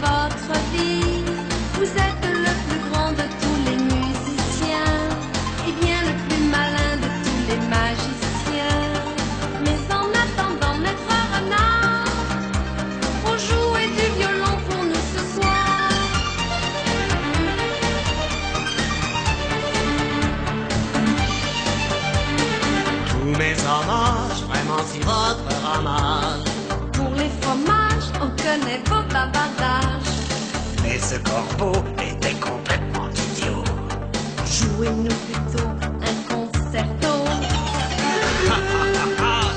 votre vie. Vous êtes le plus grand de tous les musiciens, et bien le plus malin de tous les magiciens. Mais en attendant, maître renard, on jouait du violon pour nous ce soir. Tous mes hommages, vraiment si votre ramage. Pour les fromages, on connaît vos bavardages. Mais ce corbeau était complètement idiot. Jouez-nous plutôt un concerto.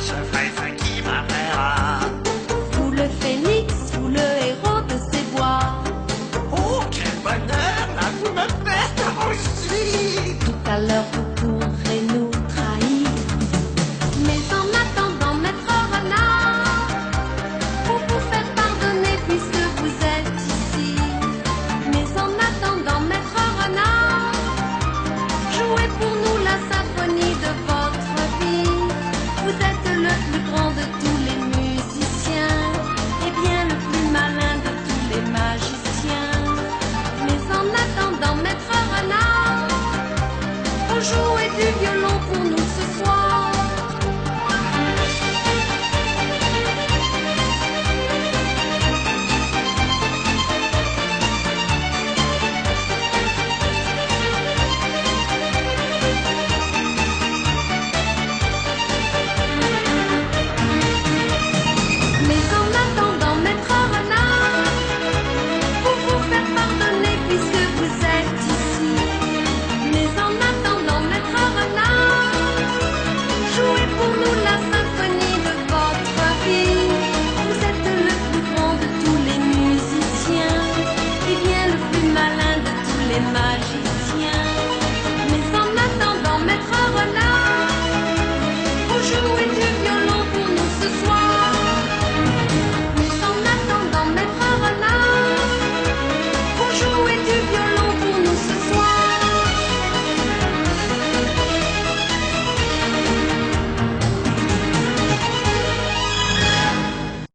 Je ferai ce qui m'appellera. Vous le phénix, vous le héros de ces bois. Oh, quel bonheur, là, vous me faites rougir. Tout à l'heure vous pourrez nous trahir. Mais en attendant, maître renard, pour vous faire pardonner puisque vous êtes ici. Mais en attendant, maître renard, jouez pour nous la symphonie de votre vie. Vous êtes le plus grand de tous les musiciens, et bien le plus malin de tous les magiciens. Mais en attendant, maître renard, vous jouez du violon pour nous ce soir. Mais en attendant, maître renard, pour vous faire pardonner puisque vous êtes ici. Mais en attendant, maître renard, jouez pour nous la symphonie de votre vie. Vous êtes le plus grand de tous les musiciens, et bien le plus malin de tous les magiciens.